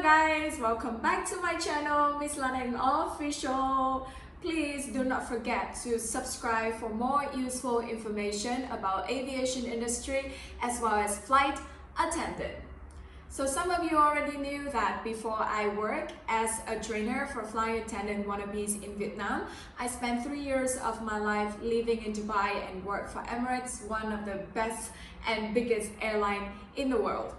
guys, welcome back to my channel, Miss Lan Anh Official. Please do not forget to subscribe for more useful information about aviation industry as well as flight attendant. So some of you already knew that before I work as a trainer for flight attendant wannabes in Vietnam, I spent 3 years of my life living in Dubai and worked for Emirates, one of the best and biggest airline in the world.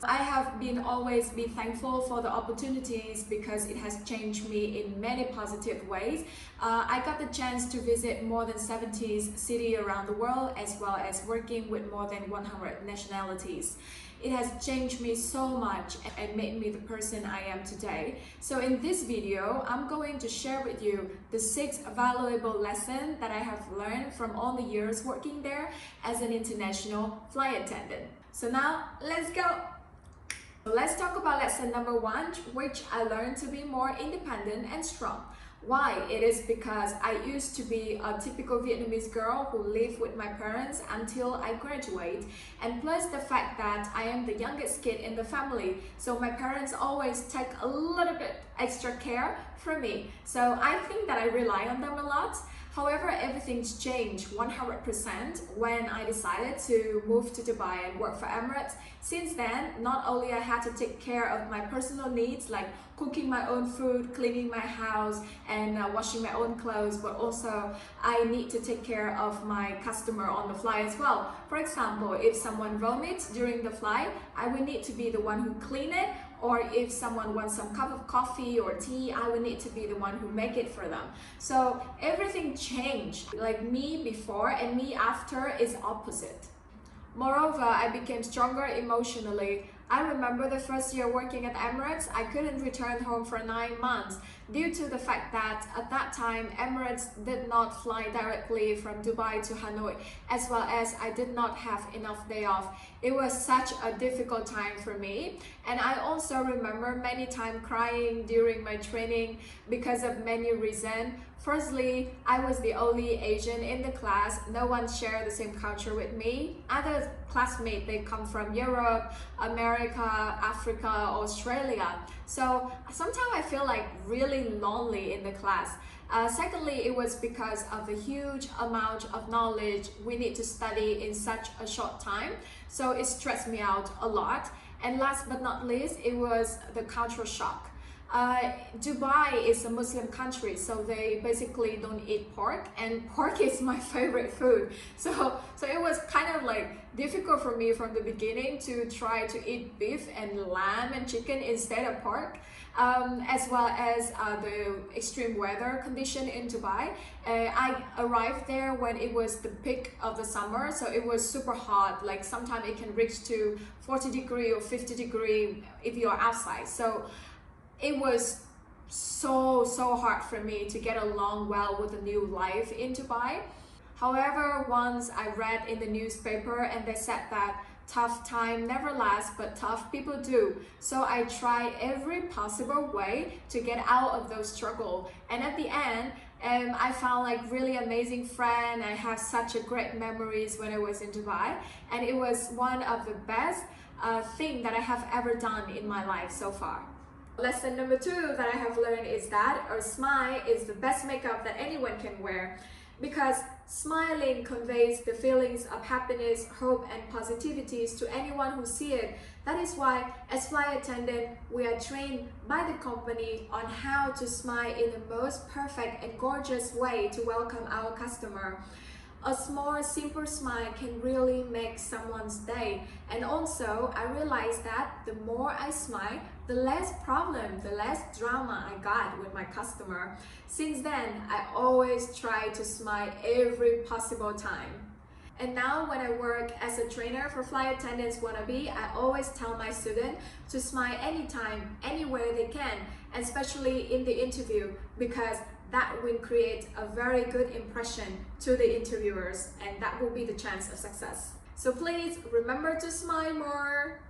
I have always been thankful for the opportunities because it has changed me in many positive ways. I got the chance to visit more than 70 cities around the world as well as working with more than 100 nationalities. It has changed me so much and made me the person I am today. So in this video, I'm going to share with you the 6 valuable lessons that I have learned from all the years working there as an international flight attendant. So now, let's go! Let's talk about lesson number 1, which I learned to be more independent and strong. Why? It is because I used to be a typical Vietnamese girl who lived with my parents until I graduate, and plus the fact that I am the youngest kid in the family, so my parents always take a little bit extra care for me. So I think that I rely on them a lot. However, everything's changed 100% when I decided to move to Dubai and work for Emirates. Since then, not only I had to take care of my personal needs like cooking my own food, cleaning my house, and washing my own clothes, but also I need to take care of my customer on the flight as well. For example, if someone vomits during the flight, I will need to be the one who clean it, or if someone wants some cup of coffee or tea, I will need to be the one who make it for them. So everything changed, like me before and me after is opposite. Moreover, I became stronger emotionally. I remember the first year working at Emirates, I couldn't return home for 9 months due to the fact that at that time Emirates did not fly directly from Dubai to Hanoi, as well as I did not have enough day off. It was such a difficult time for me, and I also remember many times crying during my training because of many reasons. Firstly, I was the only Asian in the class. No one shared the same culture with me. Other classmates, they come from Europe, America, Africa, Australia. So sometimes I feel like really lonely in the class. Secondly, it was because of the huge amount of knowledge we need to study in such a short time. So it stressed me out a lot. And last but not least, it was the cultural shock. Dubai is a Muslim country, so they basically don't eat pork, and pork is my favorite food. So it was kind of like difficult for me from the beginning to try to eat beef and lamb and chicken instead of pork, as well as the extreme weather condition in Dubai. I arrived there when it was the peak of the summer, so it was super hot, like sometimes it can reach to 40 degree or 50 degree if you're outside. So it was so hard for me to get along well with the new life in Dubai. However, once I read in the newspaper and they said that tough time never lasts, but tough people do. So I tried every possible way to get out of those struggles. And at the end, I found like really amazing friends. I have such a great memories when I was in Dubai. And it was one of the best thing that I have ever done in my life so far. Lesson number 2 that I have learned is that a smile is the best makeup that anyone can wear, because smiling conveys the feelings of happiness, hope, and positivities to anyone who sees it. That is why, as flight attendant, we are trained by the company on how to smile in the most perfect and gorgeous way to welcome our customer. A small, simple smile can really make someone's day. And also, I realized that the more I smile, the less problem, the less drama I got with my customer. Since then, I always try to smile every possible time. And now when I work as a trainer for flight attendants wannabe, I always tell my students to smile anytime, anywhere they can, especially in the interview, because that will create a very good impression to the interviewers, and that will be the chance of success. So please remember to smile more.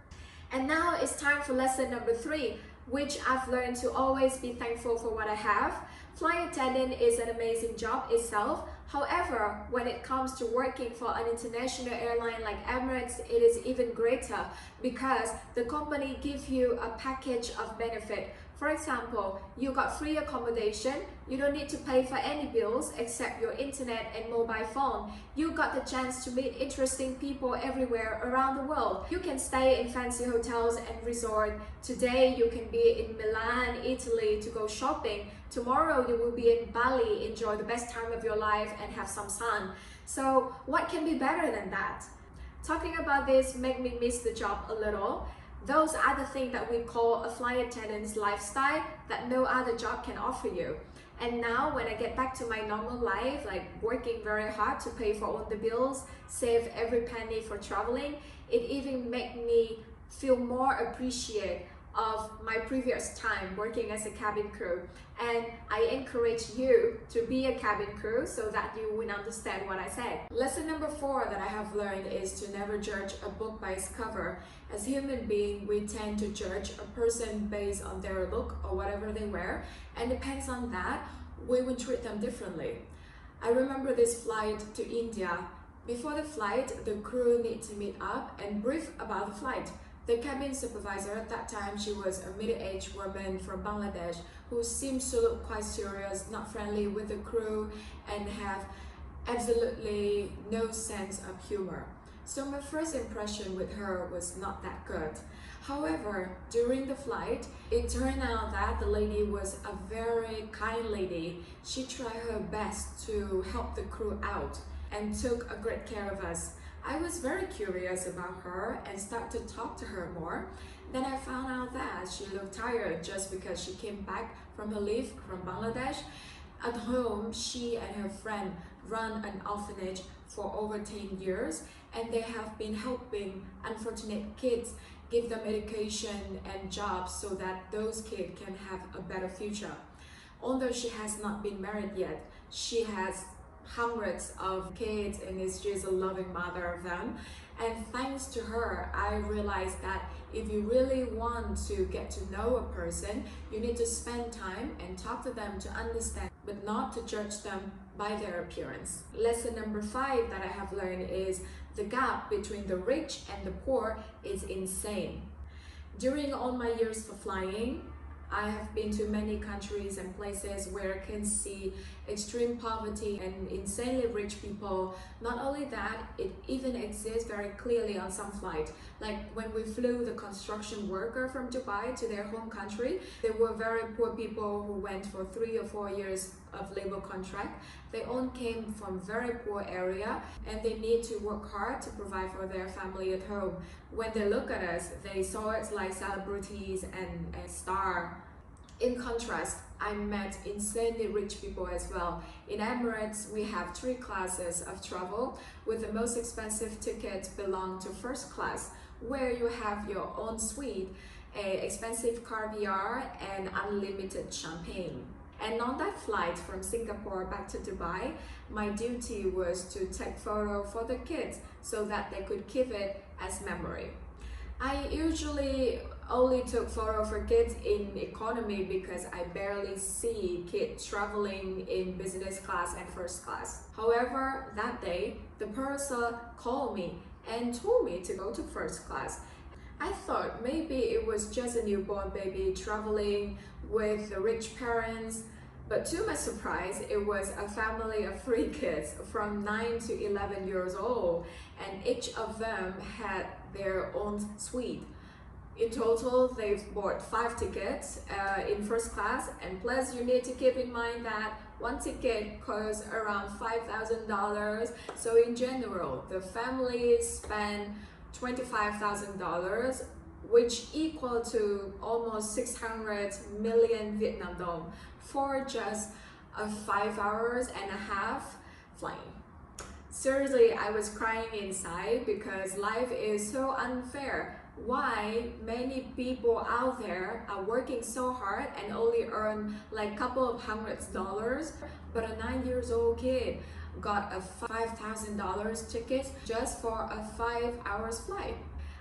And now it's time for lesson number 3, which I've learned to always be thankful for what I have. Flight attendant is an amazing job itself, However, when it comes to working for an international airline like Emirates, it is even greater because the company gives you a package of benefit. For example, you got free accommodation, you don't need to pay for any bills except your internet and mobile phone. You got the chance to meet interesting people everywhere around the world. You can stay in fancy hotels and resorts. Today you can be in Milan, Italy to go shopping. Tomorrow you will be in Bali, enjoy the best time of your life and have some sun. So what can be better than that? Talking about this make me miss the job a little. Those are the things that we call a flight attendant's lifestyle that no other job can offer you. And now when I get back to my normal life, like working very hard to pay for all the bills, save every penny for traveling, it even makes me feel more appreciative of my previous time working as a cabin crew. And I encourage you to be a cabin crew so that you will understand what I say. Lesson number 4 that I have learned is to never judge a book by its cover. As human beings, we tend to judge a person based on their look or whatever they wear, and depends on that, we will treat them differently. I remember this flight to India. Before the flight, the crew need to meet up and brief about the flight. The cabin supervisor at that time, she was a middle-aged woman from Bangladesh who seemed to look quite serious, not friendly with the crew, and have absolutely no sense of humor. So my first impression with her was not that good. However, during the flight, it turned out that the lady was a very kind lady. She tried her best to help the crew out and took a great care of us. I was very curious about her and started to talk to her more. Then I found out that she looked tired just because she came back from her leave from Bangladesh. At home, she and her friend run an orphanage for over 10 years, and they have been helping unfortunate kids, give them education and jobs so that those kids can have a better future. Although she has not been married yet, she has hundreds of kids and she's a loving mother of them. And thanks to her, I realized that if you really want to get to know a person, you need to spend time and talk to them to understand, but not to judge them by their appearance. Lesson number 5 that I have learned is the gap between the rich and the poor is insane. During all my years for flying, I have been to many countries and places where I can see extreme poverty and insanely rich people. Not only that, it even exists very clearly on some flights. Like when we flew the construction worker from Dubai to their home country, they were very poor people who went for 3 or 4 years of labor contract. They all came from very poor area and they need to work hard to provide for their family at home. When they look at us, they saw us like celebrities and stars. In contrast, I met insanely rich people as well. In Emirates, we have 3 classes of travel, with the most expensive tickets belong to first class, where you have your own suite, expensive caviar and unlimited champagne. And on that flight from Singapore back to Dubai, my duty was to take photo for the kids so that they could keep it as memory. I usually only took photo for kids in economy because I barely see kids traveling in business class and first class. However, that day, the purser called me and told me to go to first class. I thought maybe it was just a newborn baby traveling with the rich parents, but to my surprise, it was a family of 3 kids from 9 to 11 years old, and each of them had their own suite. In total, they've bought 5 tickets in first class, and plus you need to keep in mind that one ticket costs around $5,000. So in general, the family spent $25,000, which equal to almost 600 million Vietnam dong for just a 5 hours and a half flying. Seriously, I was crying inside because life is so unfair. Why many people out there are working so hard and only earn like a couple of $100s, but a 9-year-old kid got a $5,000 ticket just for a 5 hours flight.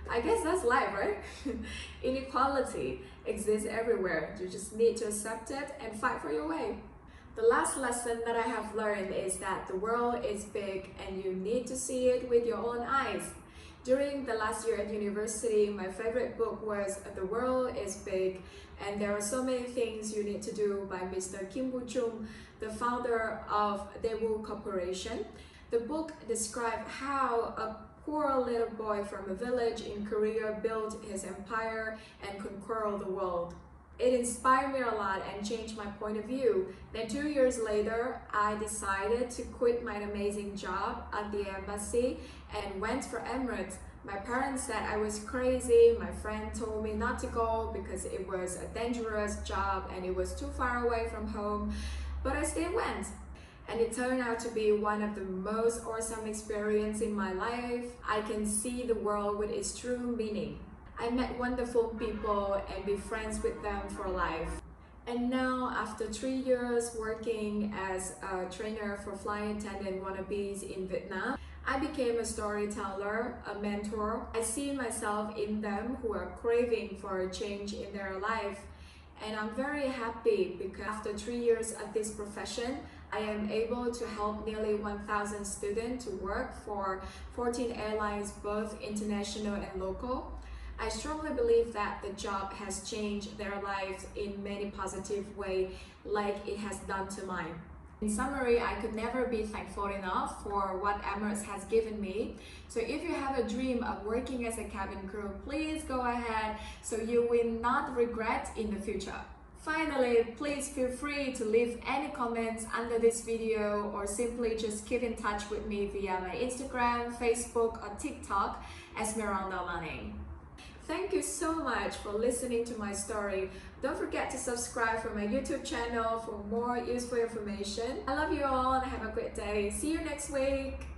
I guess that's life, right? Inequality exists everywhere. You just need to accept it and fight for your way. The last lesson that I have learned is that the world is big and you need to see it with your own eyes. During the last year at university, my favorite book was The World is Big, and there are so many things you need to do by Mr. Kim Woo-chung, the founder of Daewoo Corporation. The book describes how a poor little boy from a village in Korea built his empire and conquered the world. It inspired me a lot and changed my point of view. Then 2 years later, I decided to quit my amazing job at the embassy and went for Emirates. My parents said I was crazy. My friend told me not to go because it was a dangerous job and it was too far away from home. But I still went. And it turned out to be one of the most awesome experiences in my life. I can see the world with its true meaning. I met wonderful people and be friends with them for life. And now, after 3 years working as a trainer for flight attendant wannabes in Vietnam, I became a storyteller, a mentor. I see myself in them who are craving for a change in their life. And I'm very happy because after 3 years at this profession, I am able to help nearly 1,000 students to work for 14 airlines, both international and local. I strongly believe that the job has changed their lives in many positive ways, like it has done to mine. In summary, I could never be thankful enough for what Emirates has given me. So if you have a dream of working as a cabin crew, please go ahead so you will not regret in the future. Finally, please feel free to leave any comments under this video or simply just keep in touch with me via my Instagram, Facebook or TikTok as Miranda Lan Anh. Thank you so much for listening to my story. Don't forget to subscribe for my YouTube channel for more useful information. I love you all and have a great day. See you next week.